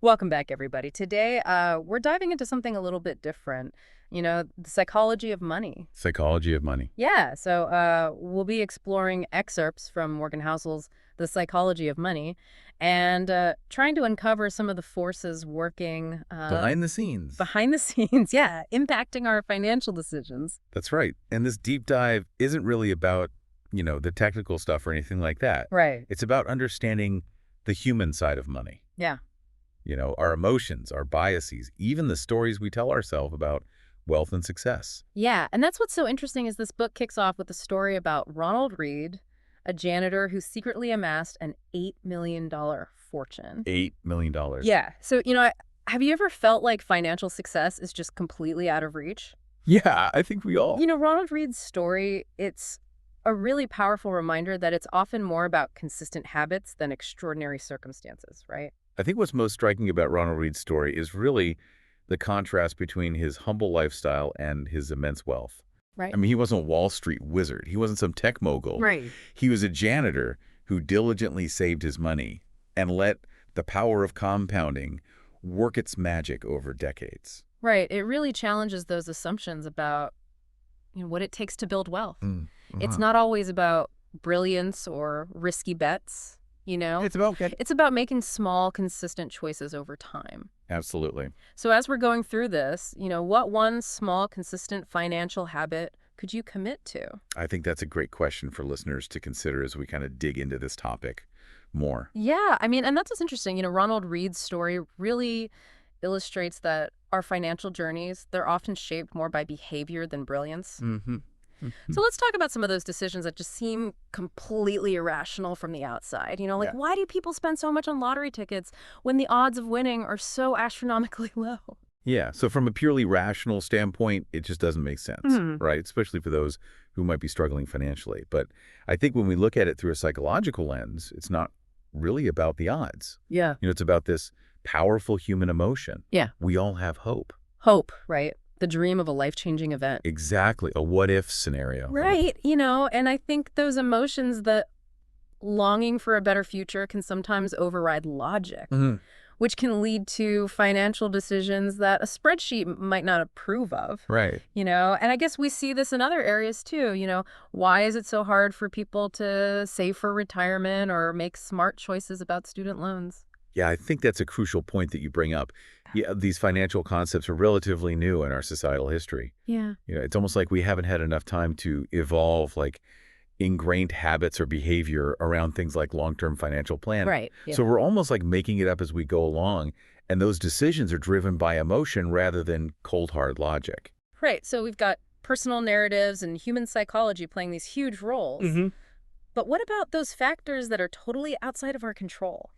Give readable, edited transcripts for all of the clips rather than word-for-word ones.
Welcome back, everybody. Today, we're diving into something a little bit different. The psychology of money. Psychology of money. Yeah, so we'll be exploring excerpts from Morgan Housel's The Psychology of Money and trying to uncover some of the forces working Behind the scenes. behind the scenes, yeah, impacting our financial decisions. That's right. And this deep dive isn't really about, the technical stuff or anything like that. Right. It's about understanding the human side of money. Yeah. Our emotions, our biases, even the stories we tell ourselves about wealth and success. Yeah, and that's what's so interesting is this book kicks off with a story about Ronald Reed, a janitor who secretly amassed an $8 million fortune. $8 million. Yeah. So, have you ever felt like financial success is just completely out of reach? Yeah, I think we all. Ronald Reed's story, it's a really powerful reminder that it's often more about consistent habits than extraordinary circumstances, right? I think what's most striking about Ronald Reed's story is really the contrast between his humble lifestyle and his immense wealth. Right. I mean, he wasn't a Wall Street wizard. He wasn't some tech mogul. Right. He was a janitor who diligently saved his money and let the power of compounding work its magic over decades. Right. It really challenges those assumptions about what it takes to build wealth. It's not always about brilliance or risky bets. It's about It's about making small, consistent choices over time. Absolutely. So as we're going through this, what one small, consistent financial habit could you commit to? I think that's a great question for listeners to consider as we kind of dig into this topic more. Yeah, I mean, and that's what's interesting. Ronald Reed's story really illustrates that our financial journeys, they're often shaped more by behavior than brilliance. Mm-hmm. So let's talk about some of those decisions that just seem completely irrational from the outside. Yeah. Why do people spend so much on lottery tickets when the odds of winning are so astronomically low? Yeah. So from a purely rational standpoint, it just doesn't make sense, right? Especially for those who might be struggling financially. But I think when we look at it through a psychological lens, it's not really about the odds. Yeah. It's about this powerful human emotion. Yeah. We all have hope. Hope, right? The dream of a life-changing event. Exactly. A what-if scenario. Right. And I think those emotions, that longing for a better future, can sometimes override logic, which can lead to financial decisions that a spreadsheet might not approve of. Right. And I guess we see this in other areas too. Why is it so hard for people to save for retirement or make smart choices about student loans? Yeah, I think that's a crucial point that you bring up. Yeah, these financial concepts are relatively new in our societal history. Yeah. It's almost like we haven't had enough time to evolve like ingrained habits or behavior around things like long-term financial plan. Right. Yeah. So we're almost like making it up as we go along, and those decisions are driven by emotion rather than cold, hard logic. Right. So we've got personal narratives and human psychology playing these huge roles. But what about those factors that are totally outside of our control,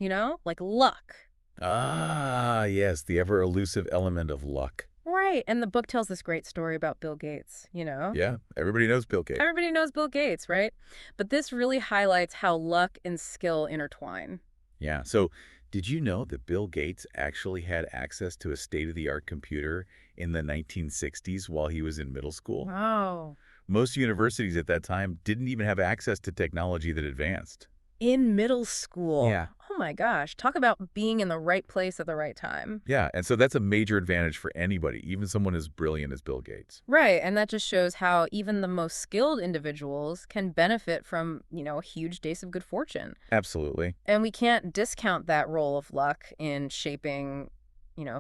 like luck? Ah, yes, the ever-elusive element of luck. Right. And the book tells this great story about Bill Gates, Yeah, everybody knows Bill Gates. Everybody knows Bill Gates, right? But this really highlights how luck and skill intertwine. Yeah, so did you know that Bill Gates actually had access to a state-of-the-art computer in the 1960s while he was in middle school? Wow. Most universities at that time didn't even have access to technology that advanced. In middle school. Yeah. Oh my gosh. Talk about being in the right place at the right time. Yeah, and so that's a major advantage for anybody, even someone as brilliant as Bill Gates. Right. And that just shows how even the most skilled individuals can benefit from, a huge dose of good fortune. Absolutely. And we can't discount that role of luck in shaping,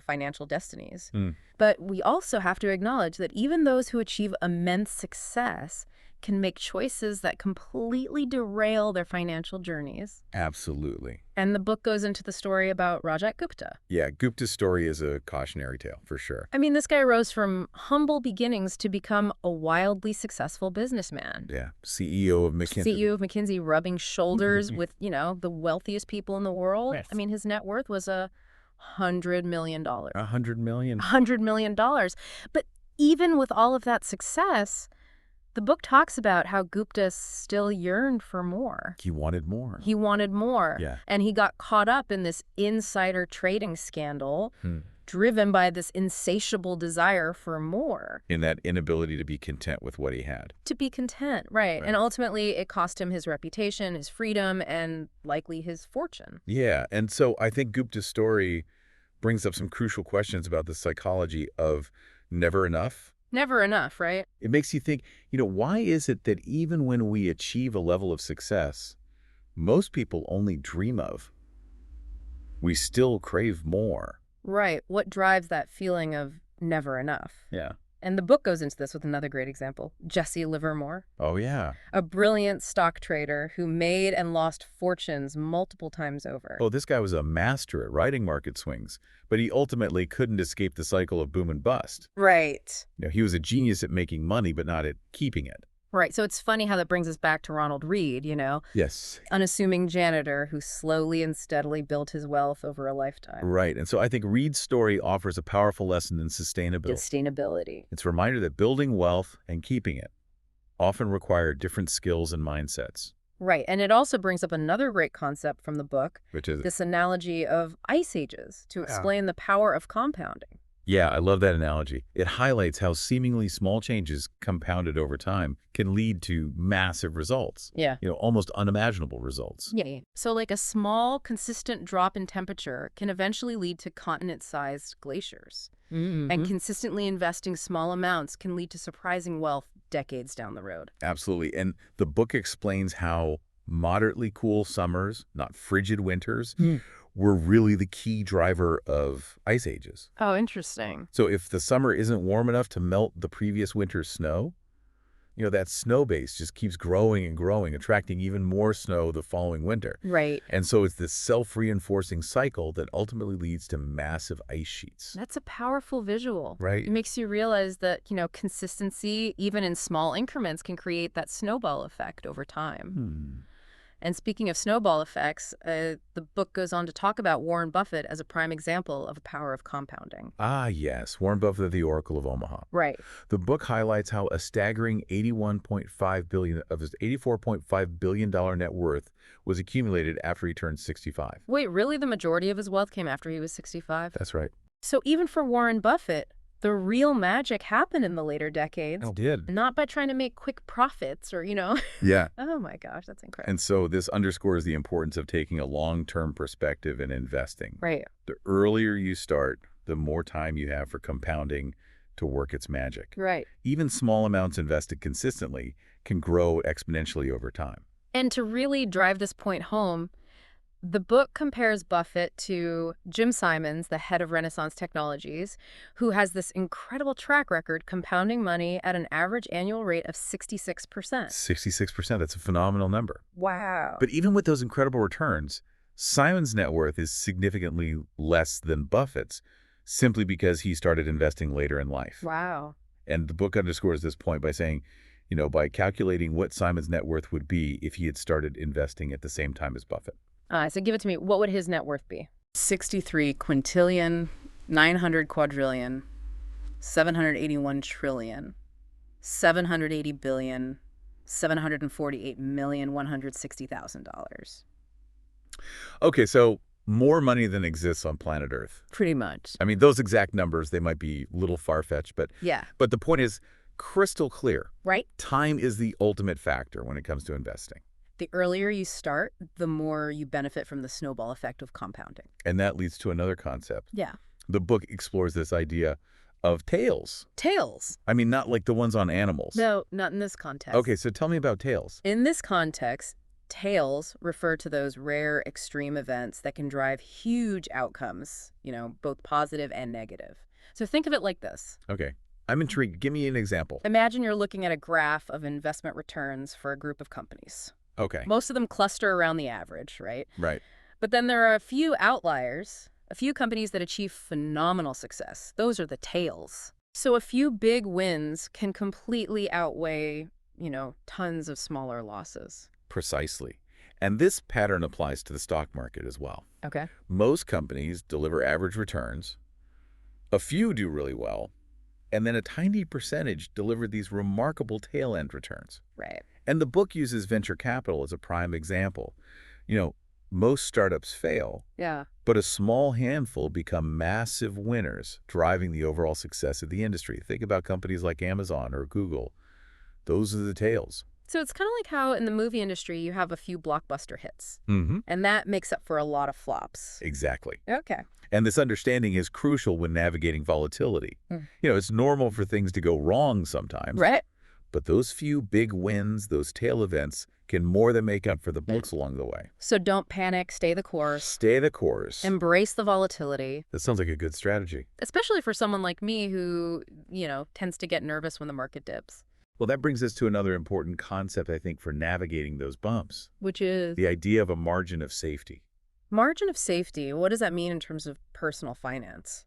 financial destinies. But we also have to acknowledge that even those who achieve immense success can make choices that completely derail their financial journeys. Absolutely. And the book goes into the story about Rajat Gupta. Yeah, Gupta's story is a cautionary tale, for sure. I mean, this guy rose from humble beginnings to become a wildly successful businessman. Yeah, CEO of McKinsey. CEO of McKinsey, rubbing shoulders with, the wealthiest people in the world. Yes. I mean, his net worth was $100 million. $100 million. $100 million. But even with all of that success, the book talks about how Gupta still yearned for more. He wanted more. He wanted more. Yeah. And he got caught up in this insider trading scandal, driven by this insatiable desire for more. In that inability to be content with what he had. To be content, right. And ultimately, it cost him his reputation, his freedom, and likely his fortune. Yeah, and so I think Gupta's story brings up some crucial questions about the psychology of never enough. Never enough, right? It makes you think, why is it that even when we achieve a level of success most people only dream of, we still crave more? Right. What drives that feeling of never enough? Yeah. And the book goes into this with another great example, Jesse Livermore. Oh, yeah. A brilliant stock trader who made and lost fortunes multiple times over. Oh, this guy was a master at riding market swings, but he ultimately couldn't escape the cycle of boom and bust. Right. He was a genius at making money, but not at keeping it. Right. So it's funny how that brings us back to Ronald Reed, Yes. unassuming janitor who slowly and steadily built his wealth over a lifetime. Right. And so I think Reed's story offers a powerful lesson in Sustainability. It's a reminder that building wealth and keeping it often require different skills and mindsets. Right. And it also brings up another great concept from the book, Which is this analogy of ice ages to explain the power of compounding. Yeah, I love that analogy. It highlights how seemingly small changes compounded over time can lead to massive results. Yeah. Almost unimaginable results. Yeah. So like a small, consistent drop in temperature can eventually lead to continent-sized glaciers. Mm-hmm. And consistently investing small amounts can lead to surprising wealth decades down the road. Absolutely. And the book explains how moderately cool summers, not frigid winters, were really the key driver of ice ages. Oh, interesting. So if the summer isn't warm enough to melt the previous winter's snow, that snow base just keeps growing and growing, attracting even more snow the following winter. Right. And so it's this self-reinforcing cycle that ultimately leads to massive ice sheets. That's a powerful visual. Right. It makes you realize that, consistency, even in small increments, can create that snowball effect over time. And speaking of snowball effects, the book goes on to talk about Warren Buffett as a prime example of the power of compounding. Ah, yes. Warren Buffett, the Oracle of Omaha. Right. The book highlights how a staggering $81.5 billion of his $84.5 billion net worth was accumulated after he turned 65. Wait, really? The majority of his wealth came after he was 65? That's right. So even for Warren Buffett, the real magic happened in the later decades. It did. Not by trying to make quick profits or, Yeah. Oh my gosh, that's incredible. And so this underscores the importance of taking a long-term perspective in investing. Right. The earlier you start, the more time you have for compounding to work its magic. Right. Even small amounts invested consistently can grow exponentially over time. And to really drive this point home, the book compares Buffett to Jim Simons, the head of Renaissance Technologies, who has this incredible track record compounding money at an average annual rate of 66%. 66%, that's a phenomenal number. Wow. But even with those incredible returns, Simons' net worth is significantly less than Buffett's, simply because he started investing later in life. Wow. And the book underscores this point by saying, by calculating what Simons' net worth would be if he had started investing at the same time as Buffett. So give it to me. What would his net worth be? 63 quintillion, 900 quadrillion, 781 trillion, 780 billion, $748,160,000. Okay, so more money than exists on planet Earth. Pretty much. I mean, those exact numbers, they might be a little far-fetched, but Yeah. But the point is crystal clear. Right? Time is the ultimate factor when it comes to investing. The earlier you start, the more you benefit from the snowball effect of compounding. And that leads to another concept. Yeah. The book explores this idea of tails. Tails. I mean, not like the ones on animals. No, not in this context. Okay, so tell me about tails. In this context, tails refer to those rare extreme events that can drive huge outcomes, both positive and negative. So think of it like this. Okay, I'm intrigued. Give me an example. Imagine you're looking at a graph of investment returns for a group of companies. Okay. Most of them cluster around the average, right? Right. But then there are a few outliers, a few companies that achieve phenomenal success. Those are the tails. So a few big wins can completely outweigh, tons of smaller losses. Precisely. And this pattern applies to the stock market as well. Okay. Most companies deliver average returns. A few do really well. And then a tiny percentage deliver these remarkable tail-end returns. Right. And the book uses venture capital as a prime example. Most startups fail, Yeah. but a small handful become massive winners, driving the overall success of the industry. Think about companies like Amazon or Google. Those are the tails. So it's kind of like how in the movie industry you have a few blockbuster hits. Mm-hmm. And that makes up for a lot of flops. Exactly. Okay. And this understanding is crucial when navigating volatility. It's normal for things to go wrong sometimes. Right. But those few big wins, those tail events, can more than make up for the bumps along the way. So don't panic, stay the course. Stay the course. Embrace the volatility. That sounds like a good strategy. Especially for someone like me who, tends to get nervous when the market dips. Well, that brings us to another important concept, I think, for navigating those bumps. Which is? The idea of a margin of safety. Margin of safety, what does that mean in terms of personal finance?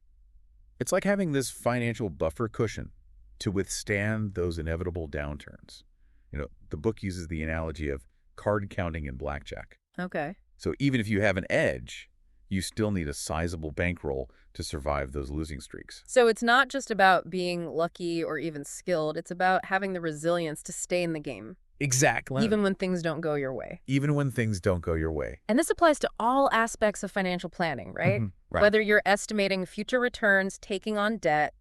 It's like having this financial buffer cushion to withstand those inevitable downturns. The book uses the analogy of card counting in blackjack. Okay. So even if you have an edge, you still need a sizable bankroll to survive those losing streaks. So it's not just about being lucky or even skilled. It's about having the resilience to stay in the game. Exactly. Even when things don't go your way. Even when things don't go your way. And this applies to all aspects of financial planning, right? Right. Whether you're estimating future returns, taking on debt,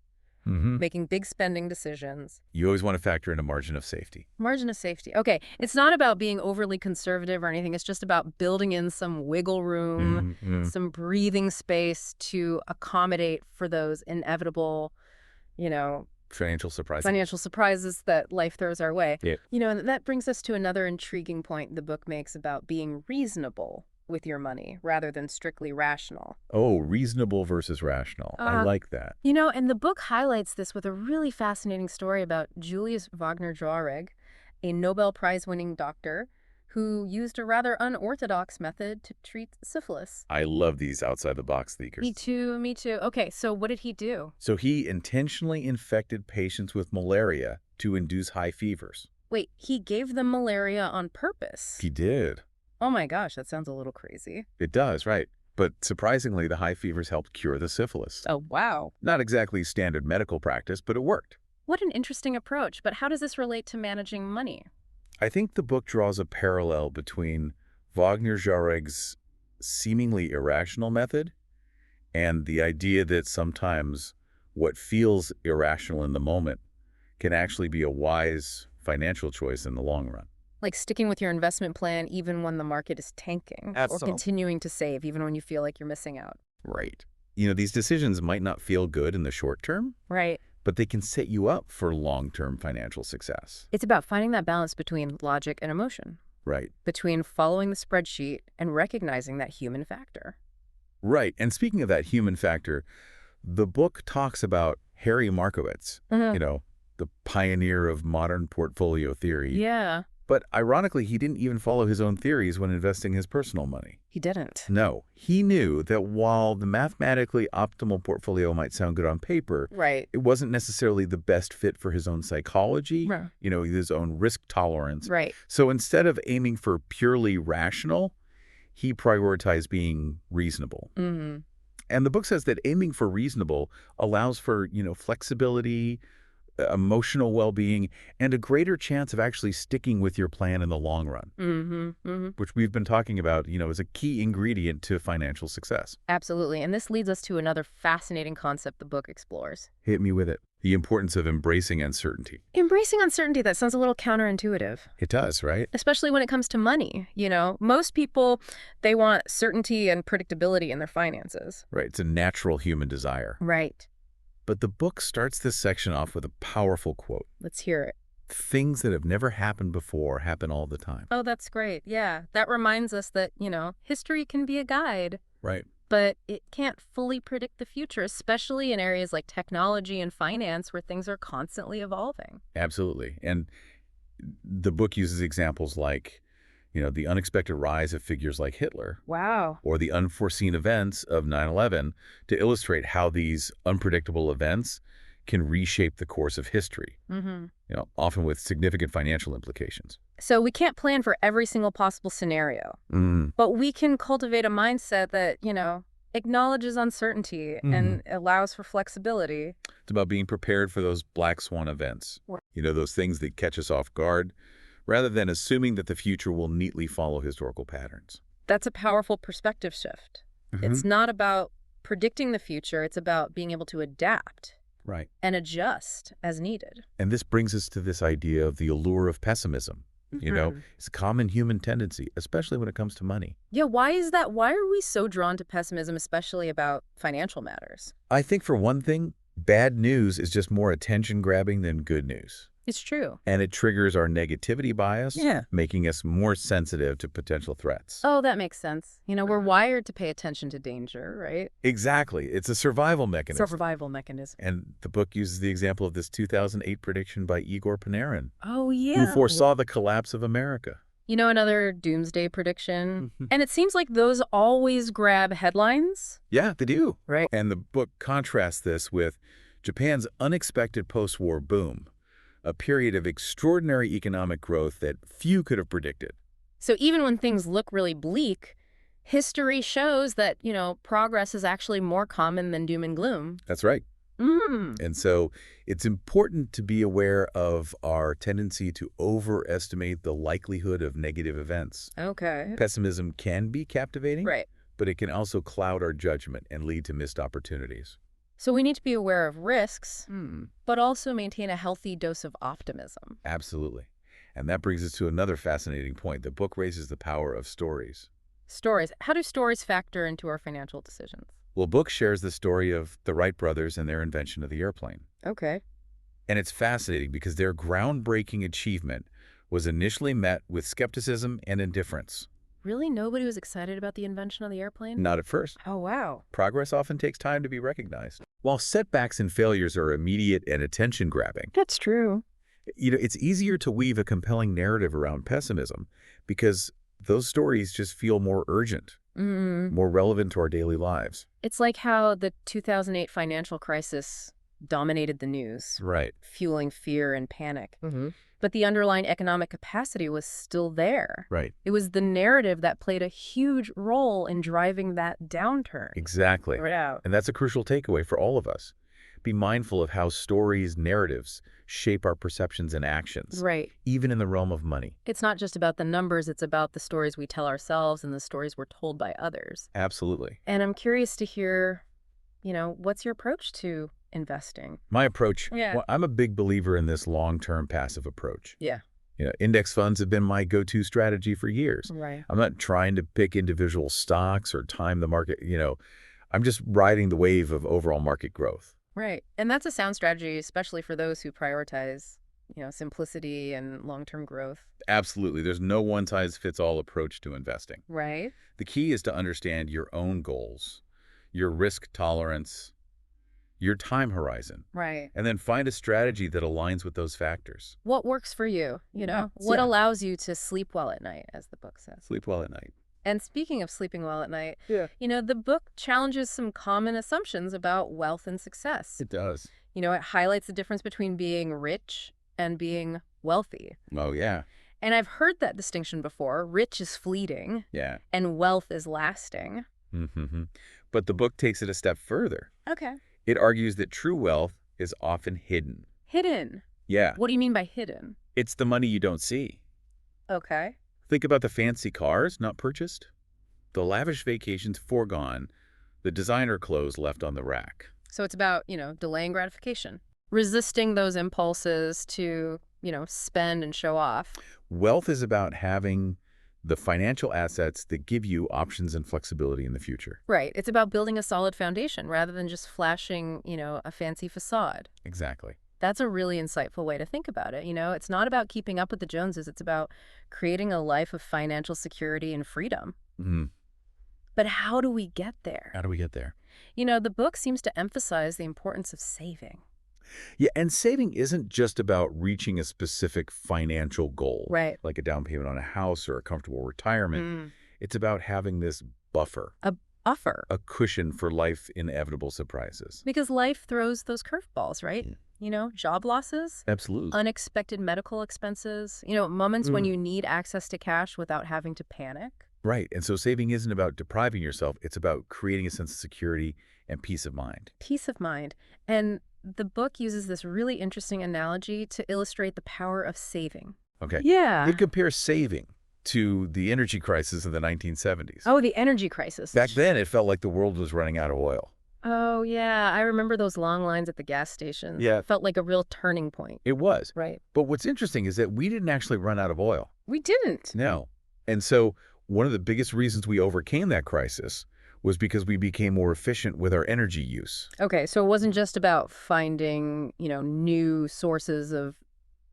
Mm-hmm. making big spending decisions. You always want to factor in a margin of safety. Margin of safety. Okay, it's not about being overly conservative or anything. It's just about building in some wiggle room, some breathing space to accommodate for those inevitable, Financial surprises that life throws our way. Yeah. And that brings us to another intriguing point the book makes about being reasonable with your money rather than strictly rational. Oh, reasonable versus rational. I like that. And the book highlights this with a really fascinating story about Julius Wagner-Jauregg, a Nobel Prize-winning doctor who used a rather unorthodox method to treat syphilis. I love these outside-the-box thinkers. Me too. Okay, so what did he do? So he intentionally infected patients with malaria to induce high fevers. Wait, he gave them malaria on purpose? He did. Oh my gosh, that sounds a little crazy. It does, right. But surprisingly, the high fevers helped cure the syphilis. Oh, wow. Not exactly standard medical practice, but it worked. What an interesting approach. But how does this relate to managing money? I think the book draws a parallel between Wagner-Jauregg's seemingly irrational method and the idea that sometimes what feels irrational in the moment can actually be a wise financial choice in the long run. Like sticking with your investment plan even when the market is tanking. Or continuing to save even when you feel like you're missing out. Right. These decisions might not feel good in the short term. Right. But they can set you up for long-term financial success. It's about finding that balance between logic and emotion. Right. Between following the spreadsheet and recognizing that human factor. Right. And speaking of that human factor, the book talks about Harry Markowitz, the pioneer of modern portfolio theory. Yeah. But ironically, he didn't even follow his own theories when investing his personal money. He didn't. No. He knew that while the mathematically optimal portfolio might sound good on paper, right, it wasn't necessarily the best fit for his own psychology, right, his own risk tolerance. Right. So instead of aiming for purely rational, he prioritized being reasonable. Mm-hmm. And the book says that aiming for reasonable allows for, flexibility, emotional well-being, and a greater chance of actually sticking with your plan in the long run, which we've been talking about, is a key ingredient to financial success. Absolutely. And this leads us to another fascinating concept the book explores. Hit me with it. The importance of embracing uncertainty. Embracing uncertainty, that sounds a little counterintuitive. It does, right? Especially when it comes to money. Most people, they want certainty and predictability in their finances. Right. It's a natural human desire. Right. But the book starts this section off with a powerful quote. Let's hear it. Things that have never happened before happen all the time. Oh, that's great. Yeah. That reminds us that, history can be a guide. Right. But it can't fully predict the future, especially in areas like technology and finance where things are constantly evolving. Absolutely. And the book uses examples like, the unexpected rise of figures like Hitler. Wow. Or the unforeseen events of 9/11 to illustrate how these unpredictable events can reshape the course of history, often with significant financial implications. So we can't plan for every single possible scenario, but we can cultivate a mindset that, acknowledges uncertainty and allows for flexibility. It's about being prepared for those black swan events, those things that catch us off guard, rather than assuming that the future will neatly follow historical patterns. That's a powerful perspective shift. It's not about predicting the future. It's about being able to adapt. Right. And adjust as needed. And this brings us to this idea of the allure of pessimism. It's a common human tendency, especially when it comes to money. Yeah, why is that? Why are we so drawn to pessimism, especially about financial matters? I think for one thing, bad news is just more attention-grabbing than good news. It's true. And it triggers our negativity bias, Yeah. making us more sensitive to potential threats. Oh, that makes sense. We're wired to pay attention to danger, right? Exactly. It's a survival mechanism. Survival mechanism. And the book uses the example of this 2008 prediction by Igor Panarin, Oh, yeah. who foresaw the collapse of America. Another doomsday prediction. And it seems like those always grab headlines. Yeah, they do. Right. And the book contrasts this with Japan's unexpected post-war boom, a period of extraordinary economic growth that few could have predicted. So even when things look really bleak, history shows that, progress is actually more common than doom and gloom. That's right. Mm. And so it's important to be aware of our tendency to overestimate the likelihood of negative events. Okay. Pessimism can be captivating, Right. but it can also cloud our judgment and lead to missed opportunities. So we need to be aware of risks, but also maintain a healthy dose of optimism. Absolutely. And that brings us to another fascinating point. The book raises the power of stories. Stories. How do stories factor into our financial decisions? Well, book shares the story of the Wright brothers and their invention of the airplane. Okay. And it's fascinating because their groundbreaking achievement was initially met with skepticism and indifference. Really? Nobody was excited about the invention of the airplane? Not at first. Oh, wow. Progress often takes time to be recognized. While setbacks and failures are immediate and attention-grabbing, That's true. it's easier to weave a compelling narrative around pessimism because those stories just feel more urgent, more relevant to our daily lives. It's like how the 2008 financial crisis dominated the news, Right. fueling fear and panic. But the underlying economic capacity was still there. Right. It was the narrative that played a huge role in driving that downturn. Exactly. Yeah. And that's a crucial takeaway for all of us. Be mindful of how stories, narratives shape our perceptions and actions, Right. even in the realm of money. It's not just about the numbers, it's about the stories we tell ourselves and the stories we're told by others. Absolutely. And I'm curious to hear, what's your approach to investing? My approach, Yeah. well, I'm a big believer in this long-term passive approach. Yeah. Index funds have been my go-to strategy for years. Right. I'm not trying to pick individual stocks or time the market, I'm just riding the wave of overall market growth. Right. And that's a sound strategy, especially for those who prioritize, simplicity and long-term growth. Absolutely. There's no one-size-fits-all approach to investing. Right. The key is to understand your own goals, your risk tolerance, your time horizon, Right. and then find a strategy that aligns with those factors. What works for you? Yeah. What Yeah. allows you to sleep well at night, as the book says. Sleep well at night. And speaking of sleeping well at night, Yeah. the book challenges some common assumptions about wealth and success. It does. It highlights the difference between being rich and being wealthy. Oh, yeah. And I've heard that distinction before. Rich is fleeting Yeah. and wealth is lasting. Mm-hmm. But the book takes it a step further. Okay. It argues that true wealth is often hidden. Hidden. Yeah. What do you mean by hidden? It's the money you don't see. Okay. Think about the fancy cars not purchased, the lavish vacations foregone, the designer clothes left on the rack. So it's about, delaying gratification, resisting those impulses to, spend and show off. Wealth is about having the financial assets that give you options and flexibility in the future. Right. It's about building a solid foundation rather than just flashing, a fancy facade. Exactly. That's a really insightful way to think about it. It's not about keeping up with the Joneses. It's about creating a life of financial security and freedom. Mm-hmm. But how do we get there? How do we get there? The book seems to emphasize the importance of saving. Yeah, and saving isn't just about reaching a specific financial goal, Right. like a down payment on a house or a comfortable retirement. It's about having this buffer, A buffer. a cushion for life's inevitable surprises. Because life throws those curveballs, right? Job losses, Absolutely. unexpected medical expenses, moments when you need access to cash without having to panic. Right. And so saving isn't about depriving yourself. It's about creating a sense of security and peace of mind. Peace of mind. And the book uses this really interesting analogy to illustrate the power of saving. Okay. Yeah. It compares saving to the energy crisis of the 1970s. Oh, the energy crisis. Back then, it felt like the world was running out of oil. Oh, yeah. I remember those long lines at the gas stations. Yeah, Felt like a real turning point. it was. Right. But what's interesting is that we didn't actually run out of oil. We didn't. No. And so one of the biggest reasons we overcame that crisis was because we became more efficient with our energy use. Okay, so it wasn't just about finding, new sources of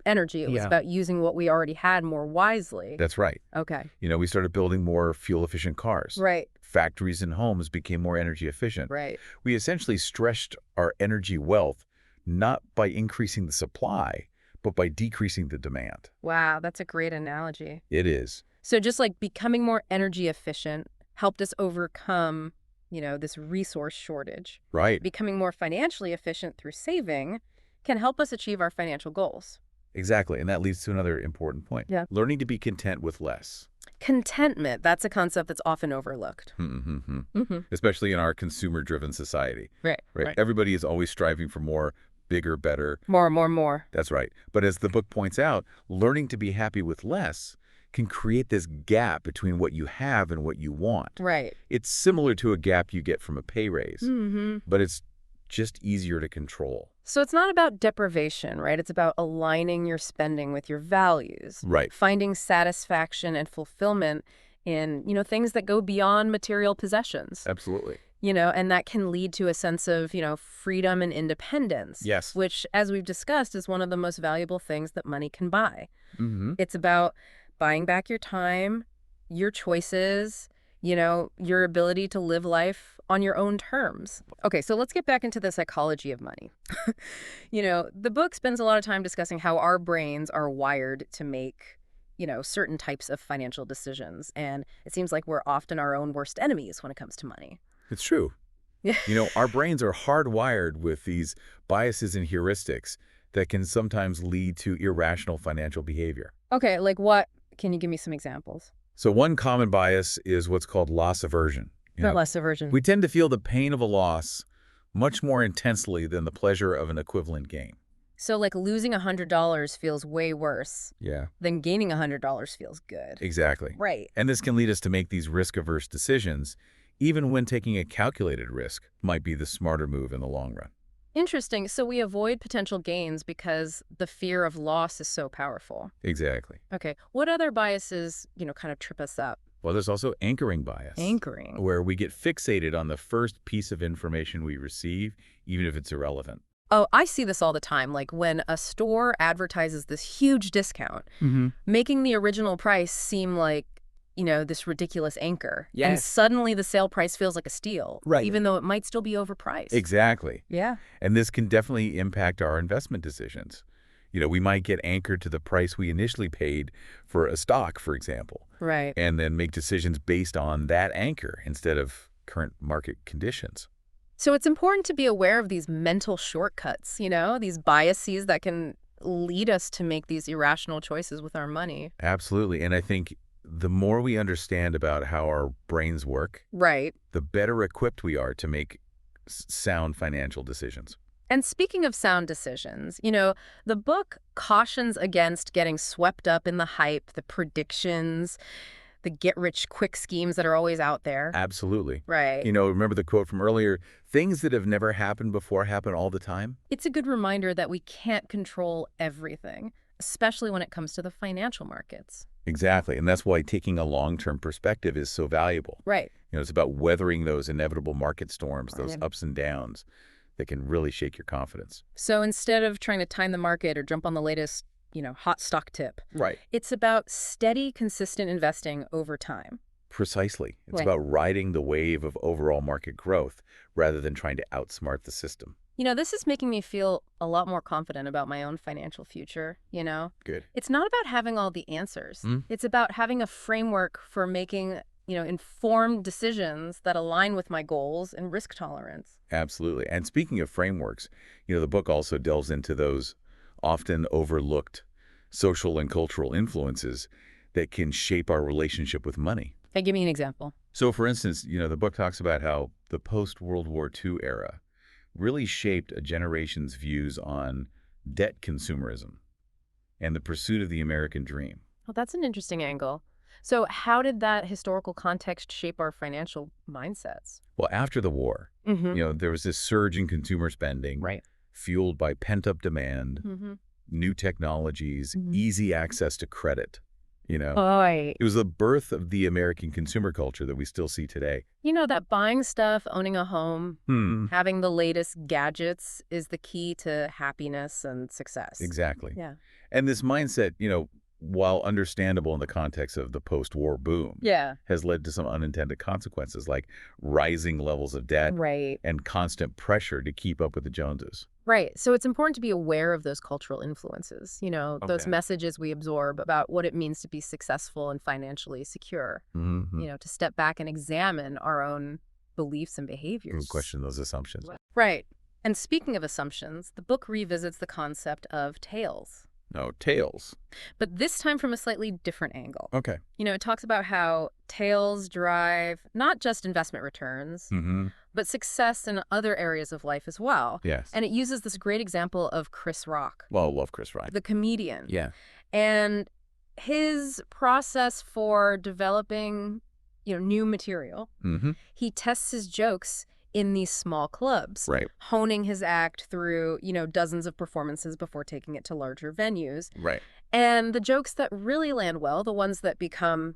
energy. It was Yeah. about using what we already had more wisely. That's right. Okay. We started building more fuel-efficient cars. Right. Factories and homes became more energy efficient. Right. We essentially stretched our energy wealth not by increasing the supply, but by decreasing the demand. Wow, that's a great analogy. It is. So just like becoming more energy efficient helped us overcome, this resource shortage. Right. Becoming more financially efficient through saving can help us achieve our financial goals. Exactly. And that leads to another important point. Yeah. Learning to be content with less. Contentment, that's a concept that's often overlooked. Especially in our consumer-driven society. Right. Right. Everybody is always striving for more, bigger, better. More. That's right. But as the book points out, learning to be happy with less can create this gap between what you have and what you want. Right. It's similar to a gap you get from a pay raise, but it's just easier to control. So it's not about deprivation, right? It's about aligning your spending with your values. Right. Finding satisfaction and fulfillment in, things that go beyond material possessions. Absolutely. And that can lead to a sense of, freedom and independence. Yes. Which, as we've discussed, is one of the most valuable things that money can buy. Mm-hmm. It's about buying back your time, your choices, your ability to live life on your own terms. Okay, so let's get back into the psychology of money. The book spends a lot of time discussing how our brains are wired to make, certain types of financial decisions. And it seems like we're often our own worst enemies when it comes to money. It's true. Yeah. Our brains are hardwired with these biases and heuristics that can sometimes lead to irrational financial behavior. Okay, like what? Can you give me some examples? So one common bias is what's called loss aversion. Loss aversion. We tend to feel the pain of a loss much more intensely than the pleasure of an equivalent gain. So like losing $100 feels way worse Yeah, than gaining $100 feels good. exactly. Right. And this can lead us to make these risk-averse decisions, even when taking a calculated risk might be the smarter move in the long run. Interesting. So we avoid potential gains because the fear of loss is so powerful. Exactly. Okay. What other biases, kind of trip us up? Well, there's also anchoring bias. Anchoring. Where we get fixated on the first piece of information we receive, even if it's irrelevant. Oh, I see this all the time. Like when a store advertises this huge discount, making the original price seem like, this ridiculous anchor. Yes. And suddenly the sale price feels like a steal. Right. Even though it might still be overpriced. Exactly. Yeah. And this can definitely impact our investment decisions. We might get anchored to the price we initially paid for a stock, for example. Right. And then make decisions based on that anchor instead of current market conditions. So it's important to be aware of these mental shortcuts, these biases that can lead us to make these irrational choices with our money. Absolutely. And I think the more we understand about how our brains work, Right. the better equipped we are to make sound financial decisions. And speaking of sound decisions, the book cautions against getting swept up in the hype, the predictions, the get-rich-quick schemes that are always out there. Absolutely. Right. Remember the quote from earlier, things that have never happened before happen all the time? It's a good reminder that we can't control everything, especially when it comes to the financial markets. Exactly. And that's why taking a long-term perspective is so valuable. Right. It's about weathering those inevitable market storms, those Right. ups and downs that can really shake your confidence. So instead of trying to time the market or jump on the latest, hot stock tip, Right. it's about steady, consistent investing over time. Precisely. It's Right. about riding the wave of overall market growth rather than trying to outsmart the system. This is making me feel a lot more confident about my own financial future, Good. It's not about having all the answers. Mm. It's about having a framework for making, informed decisions that align with my goals and risk tolerance. Absolutely. And speaking of frameworks, the book also delves into those often overlooked social and cultural influences that can shape our relationship with money. Hey, give me an example. So, for instance, the book talks about how the post-World War II era really shaped a generation's views on debt consumerism and the pursuit of the American dream. Well, that's an interesting angle. So how did that historical context shape our financial mindsets? Well, after the war, there was this surge in consumer spending, Right. fueled by pent-up demand, new technologies, easy access to credit. Right. It was the birth of the American consumer culture that we still see today. That buying stuff, owning a home, having the latest gadgets is the key to happiness and success. Exactly. Yeah. And this mindset, while understandable in the context of the post-war boom, Yeah. has led to some unintended consequences like rising levels of debt Right. and constant pressure to keep up with the Joneses. Right. So it's important to be aware of those cultural influences, those Okay. messages we absorb about what it means to be successful and financially secure, to step back and examine our own beliefs and behaviors. Question those assumptions. Right. And speaking of assumptions, the book revisits the concept of tails, No, tails. but this time from a slightly different angle. Okay. It talks about how tails drive not just investment returns, but success in other areas of life as well. Yes. And it uses this great example of Chris Rock, Well, I love Chris Rock. the comedian. Yeah. And his process for developing, new material, he tests his jokes in these small clubs, Right. honing his act through, dozens of performances before taking it to larger venues. Right. And the jokes that really land well, the ones that become,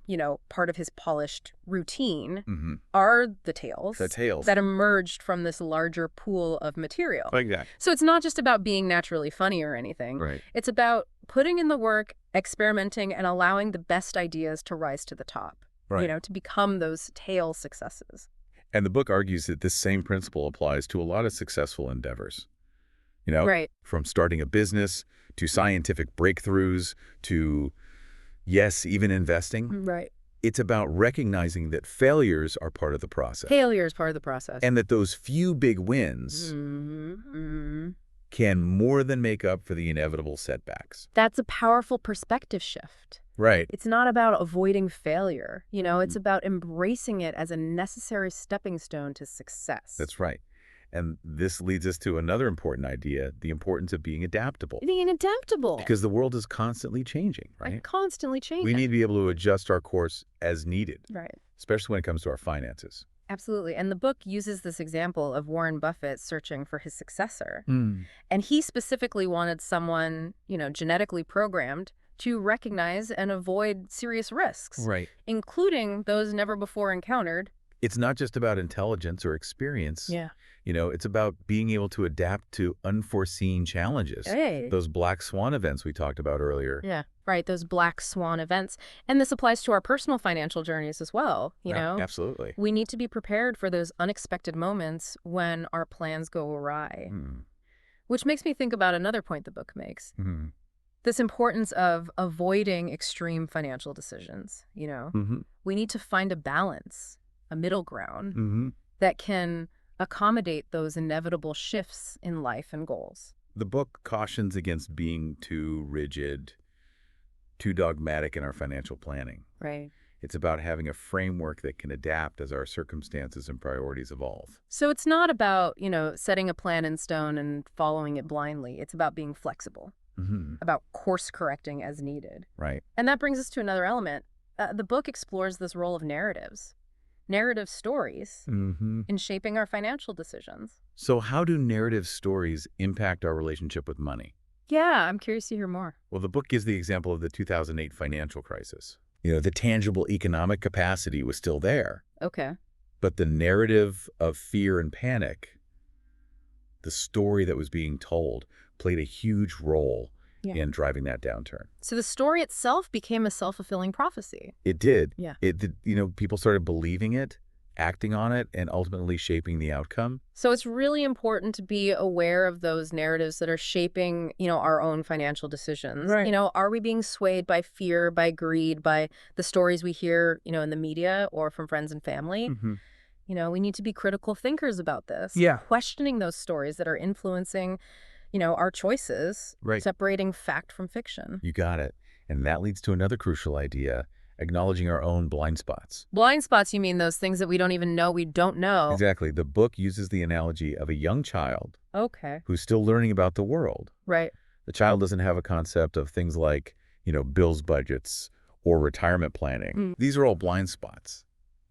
part of his polished routine, are the tales. The tales. That emerged from this larger pool of material. Exactly. So it's not just about being naturally funny or anything. Right. It's about putting in the work, experimenting, and allowing the best ideas to rise to the top, Right. to become those tale successes. And the book argues that this same principle applies to a lot of successful endeavors. Right. From starting a business to scientific breakthroughs to, yes, even investing. Right. It's about recognizing that failures are part of the process. Failure is part of the process. And that those few big wins can more than make up for the inevitable setbacks. That's a powerful perspective shift. Right. It's not about avoiding failure. It's about embracing it as a necessary stepping stone to success. That's right. And this leads us to another important idea, the importance of being adaptable. Being adaptable. Because the world is constantly changing, right? Constantly changing. We need to be able to adjust our course as needed. Right. Especially when it comes to our finances. Absolutely. And the book uses this example of Warren Buffett searching for his successor. And he specifically wanted someone, genetically programmed to recognize and avoid serious risks. Right. Including those never before encountered. It's not just about intelligence or experience. Yeah. It's about being able to adapt to unforeseen challenges. Hey. Those black swan events we talked about earlier. Yeah, right. Those black swan events. And this applies to our personal financial journeys as well. Absolutely. We need to be prepared for those unexpected moments when our plans go awry. Which makes me think about another point the book makes. This importance of avoiding extreme financial decisions. We need to find a balance, a middle ground that can accommodate those inevitable shifts in life and goals. The book cautions against being too rigid, too dogmatic in our financial planning. Right. It's about having a framework that can adapt as our circumstances and priorities evolve. So it's not about, setting a plan in stone and following it blindly. It's about being flexible, about course correcting as needed. Right. And that brings us to another element. The book explores this role of narrative stories in shaping our financial decisions. So how do narrative stories impact our relationship with money? Yeah, I'm curious to hear more. Well, the book gives the example of the 2008 financial crisis. The tangible economic capacity was still there. Okay. But the narrative of fear and panic, the story that was being told, played a huge role in driving that downturn. So the story itself became a self-fulfilling prophecy. It did. Yeah. It did. People started believing it, acting on it, and ultimately shaping the outcome. So it's really important to be aware of those narratives that are shaping, our own financial decisions. Right. Are we being swayed by fear, by greed, by the stories we hear, in the media or from friends and family? We need to be critical thinkers about this. Yeah. Questioning those stories that are influencing our choices, Right. separating fact from fiction. You got it. And that leads to another crucial idea, acknowledging our own blind spots. Blind spots, you mean those things that we don't even know we don't know? Exactly. The book uses the analogy of a young child Okay. who's still learning about the world. Right. The child doesn't have a concept of things like, bills budgets or retirement planning. These are all blind spots.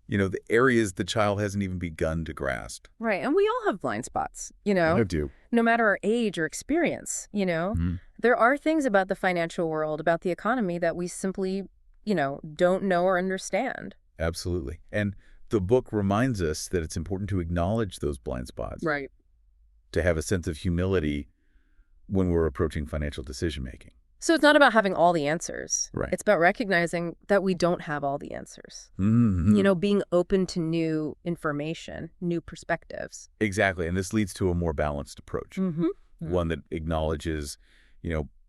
The areas the child hasn't even begun to grasp. Right. And we all have blind spots, I do. no matter our age or experience. There are things about the financial world, about the economy that we simply, don't know or understand. Absolutely. And the book reminds us that it's important to acknowledge those blind spots. Right. To have a sense of humility when we're approaching financial decision-making. So it's not about having all the answers. Right. It's about recognizing that we don't have all the answers. Being open to new information, new perspectives. Exactly. And this leads to a more balanced approach. One that acknowledges,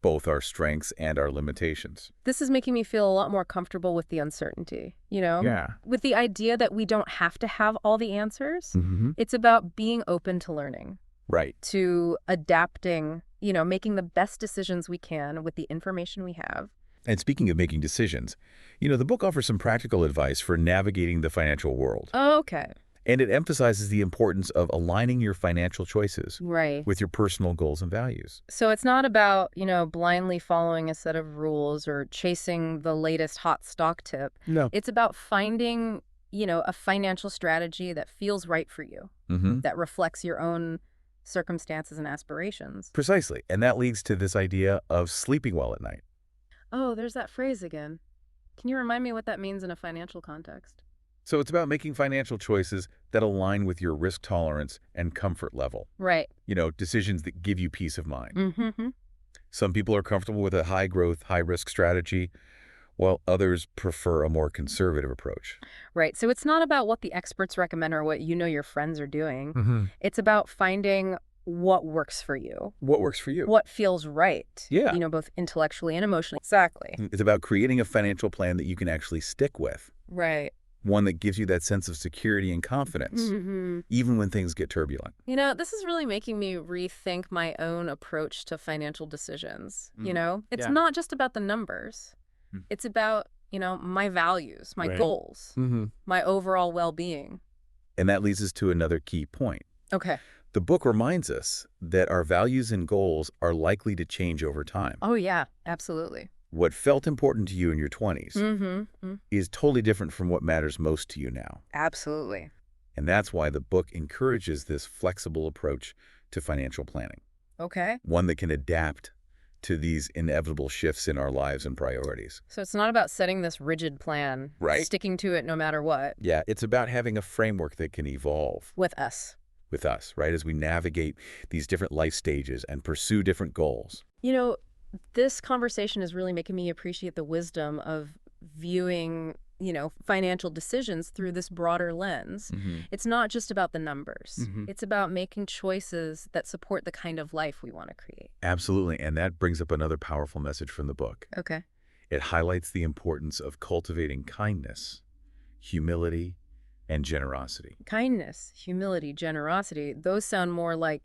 both our strengths and our limitations. This is making me feel a lot more comfortable with the uncertainty, Yeah. With the idea that we don't have to have all the answers. It's about being open to learning. Right. To adapting, making the best decisions we can with the information we have. And speaking of making decisions, the book offers some practical advice for navigating the financial world. Oh, okay. And it emphasizes the importance of aligning your financial choices with your personal goals and values. So it's not about, blindly following a set of rules or chasing the latest hot stock tip. No. It's about finding, a financial strategy that feels right for you, that reflects your own circumstances and aspirations. Precisely. And that leads to this idea of sleeping well at night. Oh, there's that phrase again. Can you remind me what that means in a financial context? So it's about making financial choices that align with your risk tolerance and comfort level. Right. Decisions that give you peace of mind. Some people are comfortable with a high-growth, high-risk strategy, while others prefer a more conservative approach. Right. So it's not about what the experts recommend or what your friends are doing. It's about finding what works for you. What works for you? What feels right. Yeah. Both intellectually and emotionally. Exactly. It's about creating a financial plan that you can actually stick with. Right. One that gives you that sense of security and confidence, even when things get turbulent. This is really making me rethink my own approach to financial decisions. It's not just about the numbers. It's about, my values, my goals, my overall well-being. And that leads us to another key point. Okay. The book reminds us that our values and goals are likely to change over time. Oh, yeah, absolutely. What felt important to you in your 20s is totally different from what matters most to you now. Absolutely. And that's why the book encourages this flexible approach to financial planning. Okay. One that can adapt to these inevitable shifts in our lives and priorities. So it's not about setting this rigid plan, sticking to it no matter what. Yeah, it's about having a framework that can evolve. With us, right, as we navigate these different life stages and pursue different goals. This conversation is really making me appreciate the wisdom of viewing, financial decisions through this broader lens. It's not just about the numbers. It's about making choices that support the kind of life we want to create. Absolutely. And that brings up another powerful message from the book. Okay. It highlights the importance of cultivating kindness, humility, and generosity. Kindness, humility, generosity, those sound more like,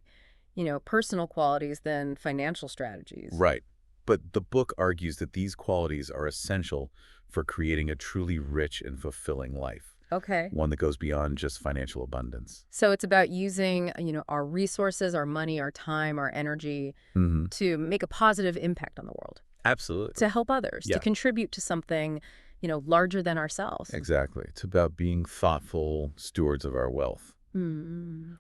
personal qualities than financial strategies. Right. But the book argues that these qualities are essential for creating a truly rich and fulfilling life. Okay. One that goes beyond just financial abundance. So it's about using, our resources, our money, our time, our energy to make a positive impact on the world. Absolutely. To help others, to contribute to something, larger than ourselves. Exactly. It's about being thoughtful stewards of our wealth.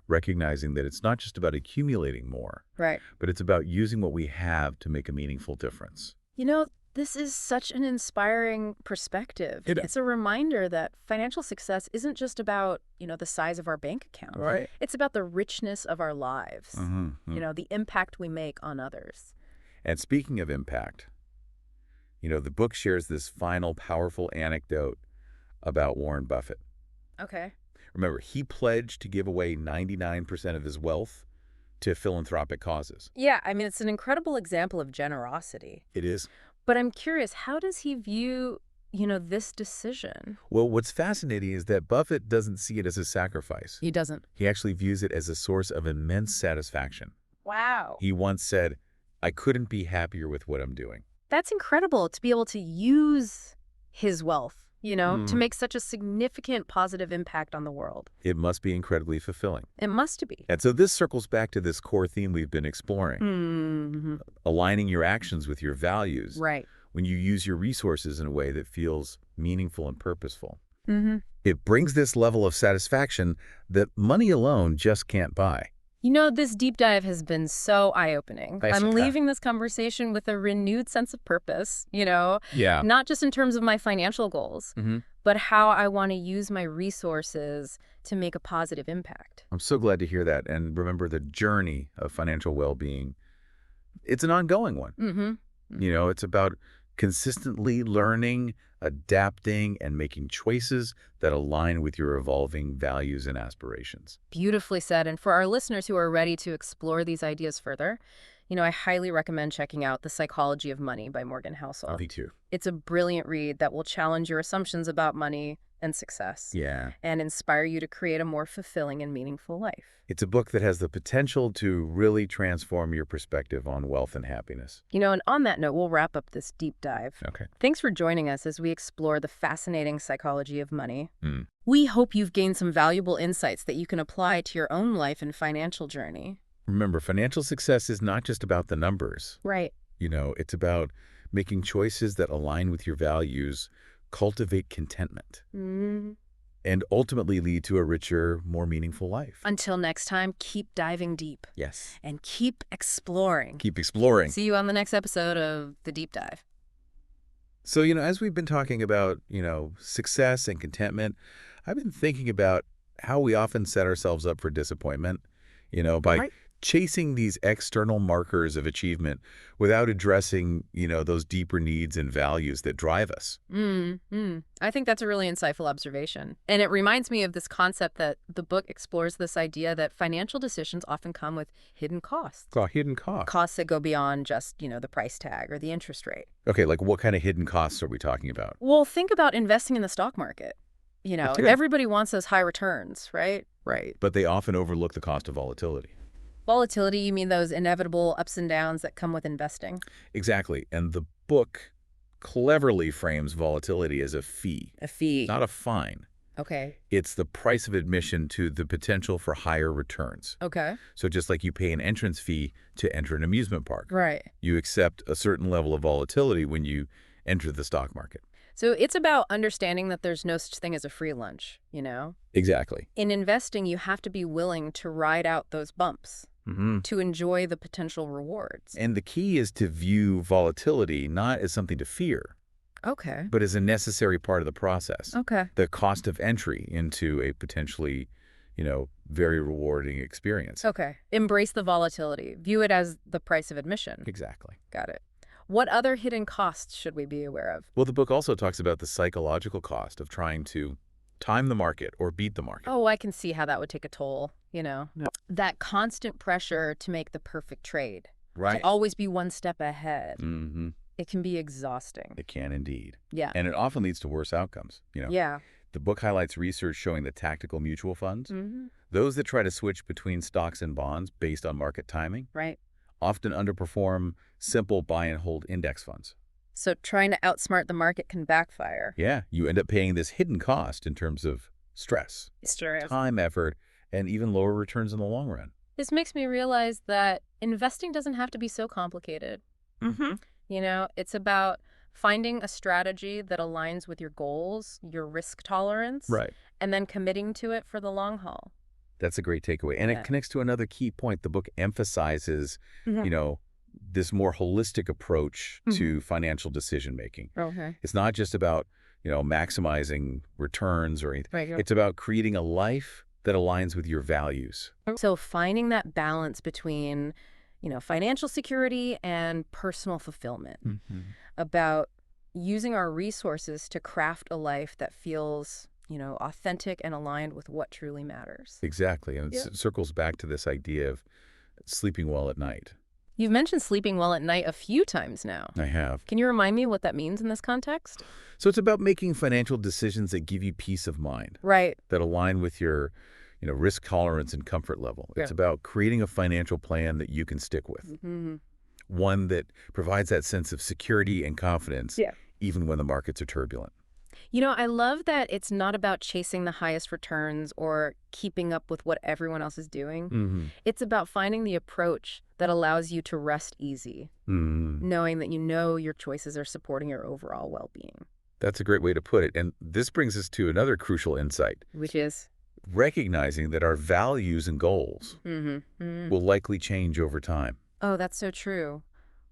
Recognizing that it's not just about accumulating more, but it's about using what we have to make a meaningful difference. This is such an inspiring perspective. It's a reminder that financial success isn't just about, the size of our bank account. Right. It's about the richness of our lives, the impact we make on others. And speaking of impact, the book shares this final powerful anecdote about Warren Buffett. Okay. Remember, he pledged to give away 99% of his wealth to philanthropic causes. Yeah, it's an incredible example of generosity. It is. But I'm curious, how does he view, this decision? Well, what's fascinating is that Buffett doesn't see it as a sacrifice. He doesn't. He actually views it as a source of immense satisfaction. Wow. He once said, "I couldn't be happier with what I'm doing." That's incredible to be able to use his wealth, to make such a significant positive impact on the world. It must be incredibly fulfilling. It must be. And so this circles back to this core theme we've been exploring. Aligning your actions with your values. Right. when you use your resources in a way that feels meaningful and purposeful. Mm-hmm. It brings this level of satisfaction that money alone just can't buy. You know, this deep dive has been so eye-opening. Nice. I'm leaving this conversation with a renewed sense of purpose, Yeah. not just in terms of my financial goals, but how I want to use my resources to make a positive impact. I'm so glad to hear that. And remember, the journey of financial well-being, it's an ongoing one. It's about consistently learning, adapting, and making choices that align with your evolving values and aspirations. Beautifully said. And for our listeners who are ready to explore these ideas further, I highly recommend checking out The Psychology of Money by Morgan Housel. Me too. It's a brilliant read that will challenge your assumptions about money and success. Yeah. And inspire you to create a more fulfilling and meaningful life. It's a book that has the potential to really transform your perspective on wealth and happiness. And on that note, we'll wrap up this deep dive. Okay. Thanks for joining us as we explore the fascinating psychology of money. We hope you've gained some valuable insights that you can apply to your own life and financial journey. Remember, financial success is not just about the numbers. Right. It's about making choices that align with your values, cultivate contentment, and ultimately lead to a richer, more meaningful life. Until next time, keep diving deep. Yes. And keep exploring. Keep exploring. See you on the next episode of The Deep Dive. So, as we've been talking about, success and contentment, I've been thinking about how we often set ourselves up for disappointment, by chasing these external markers of achievement without addressing, those deeper needs and values that drive us. I think that's a really insightful observation. And it reminds me of this concept that the book explores, this idea that financial decisions often come with hidden costs. Hidden costs. Costs that go beyond just, the price tag or the interest rate. Okay, like what kind of hidden costs are we talking about? Well, think about investing in the stock market. Everybody wants those high returns, right? Right. But they often overlook the cost of volatility. Volatility, you mean those inevitable ups and downs that come with investing? Exactly. And the book cleverly frames volatility as a fee. A fee. Not a fine. Okay. It's the price of admission to the potential for higher returns. Okay. So just like you pay an entrance fee to enter an amusement park. Right. You accept a certain level of volatility when you enter the stock market. So it's about understanding that there's no such thing as a free lunch, Exactly. In investing, you have to be willing to ride out those bumps. To enjoy the potential rewards. And the key is to view volatility not as something to fear, Okay. but as a necessary part of the process. Okay. The cost of entry into a potentially, very rewarding experience. Okay. Embrace the volatility. View it as the price of admission. Exactly. Got it. What other hidden costs should we be aware of? Well, the book also talks about the psychological cost of trying to time the market or beat the market. Oh, I can see how that would take a toll, That constant pressure to make the perfect trade. Right. To always be one step ahead. It can be exhausting. It can indeed. Yeah. And it often leads to worse outcomes, Yeah. The book highlights research showing that tactical mutual funds, those that try to switch between stocks and bonds based on market timing, Right. often underperform simple buy and hold index funds. So trying to outsmart the market can backfire. Yeah, you end up paying this hidden cost in terms of stress, time, effort, and even lower returns in the long run. This makes me realize that investing doesn't have to be so complicated. It's about finding a strategy that aligns with your goals, your risk tolerance, Right. and then committing to it for the long haul. That's a great takeaway. And Yeah. it connects to another key point. The book emphasizes, this more holistic approach to financial decision making. Okay. It's not just about, maximizing returns or anything. Right. It's about creating a life that aligns with your values. So finding that balance between, financial security and personal fulfillment, about using our resources to craft a life that feels, authentic and aligned with what truly matters. Exactly. And it circles back to this idea of sleeping well at night. You've mentioned sleeping well at night a few times now. I have. Can you remind me what that means in this context? So it's about making financial decisions that give you peace of mind. Right. That align with your, risk tolerance and comfort level. It's about creating a financial plan that you can stick with. One that provides that sense of security and confidence, even when the markets are turbulent. I love that it's not about chasing the highest returns or keeping up with what everyone else is doing. Mm-hmm. It's about finding the approach that allows you to rest easy, Mm-hmm. knowing that you know your choices are supporting your overall well-being. That's a great way to put it. And this brings us to another crucial insight. Which is? Recognizing that our values and goals will likely change over time. Oh, that's so true.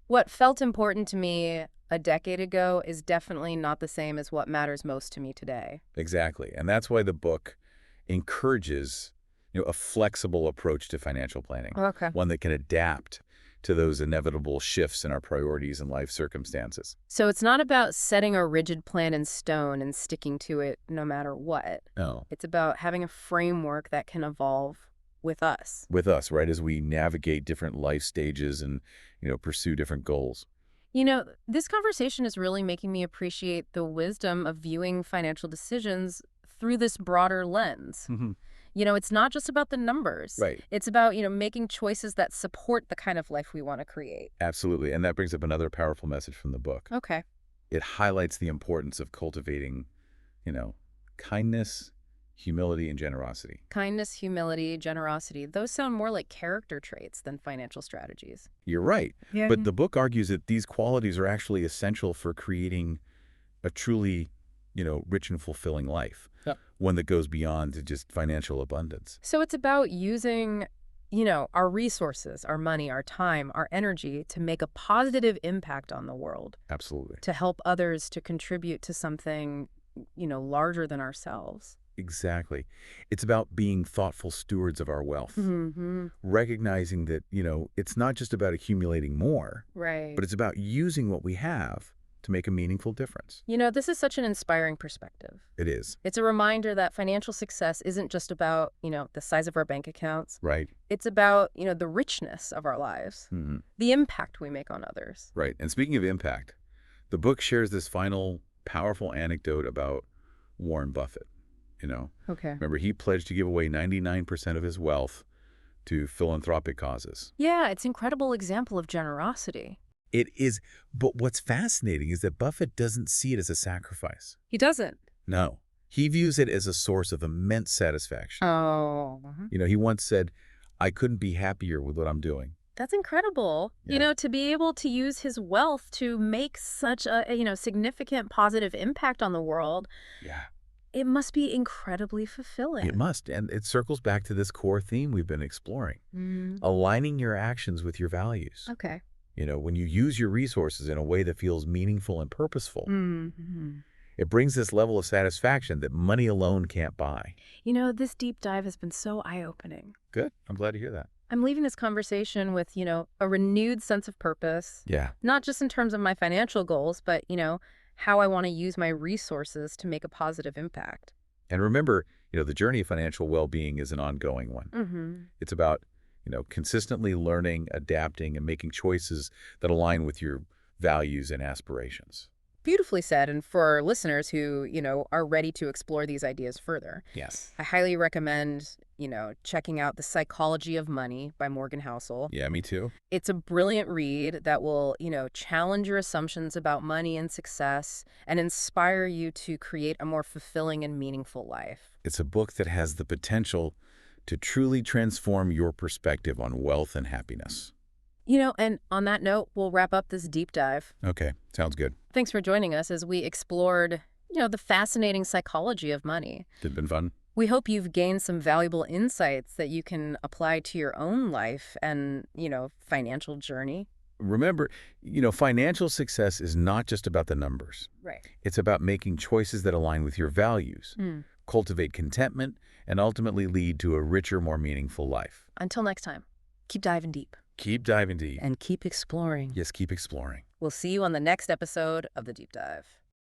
What felt important to me a decade ago is definitely not the same as what matters most to me today. Exactly. And that's why the book encourages, a flexible approach to financial planning, Okay. one that can adapt to those inevitable shifts in our priorities and life circumstances. So it's not about setting a rigid plan in stone and sticking to it no matter what. No. It's about having a framework that can evolve with us. With us, right, as we navigate different life stages and, pursue different goals. This conversation is really making me appreciate the wisdom of viewing financial decisions through this broader lens. It's not just about the numbers. Right. It's about, making choices that support the kind of life we want to create. Absolutely. And that brings up another powerful message from the book. Okay. It highlights the importance of cultivating, kindness, humility, and generosity. Kindness, humility, generosity, those sound more like character traits than financial strategies. You're right. Yeah. But the book argues that these qualities are actually essential for creating a truly, rich and fulfilling life. Yeah. One that goes beyond just financial abundance. So it's about using, our resources, our money, our time, our energy to make a positive impact on the world. Absolutely. To help others, to contribute to something, larger than ourselves. Exactly. It's about being thoughtful stewards of our wealth. Recognizing that, it's not just about accumulating more, right, but it's about using what we have to make a meaningful difference. This is such an inspiring perspective. It is. It's a reminder that financial success isn't just about, the size of our bank accounts. Right. It's about, the richness of our lives, the impact we make on others. Right. And speaking of impact, the book shares this final powerful anecdote about Warren Buffett. Okay. Remember, he pledged to give away 99% of his wealth to philanthropic causes. Yeah, it's an incredible example of generosity. It is, but what's fascinating is that Buffett doesn't see it as a sacrifice. He doesn't. No. He views it as a source of immense satisfaction. Oh. He once said, I couldn't be happier with what I'm doing. That's incredible. Yeah. To be able to use his wealth to make such a, significant positive impact on the world. Yeah. It must be incredibly fulfilling. It must. And it circles back to this core theme we've been exploring. Aligning your actions with your values. Okay. When you use your resources in a way that feels meaningful and purposeful, it brings this level of satisfaction that money alone can't buy. This deep dive has been so eye-opening. Good. I'm glad to hear that. I'm leaving this conversation with, a renewed sense of purpose. Yeah. Not just in terms of my financial goals, but, how I want to use my resources to make a positive impact. And remember, the journey of financial well-being is an ongoing one. It's about, consistently learning, adapting, and making choices that align with your values and aspirations. Beautifully said. And for listeners who, are ready to explore these ideas further. Yes. I highly recommend, checking out The Psychology of Money by Morgan Housel. Yeah, me too. It's a brilliant read that will, challenge your assumptions about money and success and inspire you to create a more fulfilling and meaningful life. It's a book that has the potential to truly transform your perspective on wealth and happiness. And on that note, we'll wrap up this deep dive. Okay, sounds good. Thanks for joining us as we explored, the fascinating psychology of money. It's been fun. We hope you've gained some valuable insights that you can apply to your own life and, financial journey. Remember, financial success is not just about the numbers. Right. It's about making choices that align with your values, cultivate contentment, and ultimately lead to a richer, more meaningful life. Until next time, keep diving deep. Keep diving deep. And keep exploring. Yes, keep exploring. We'll see you on the next episode of The Deep Dive.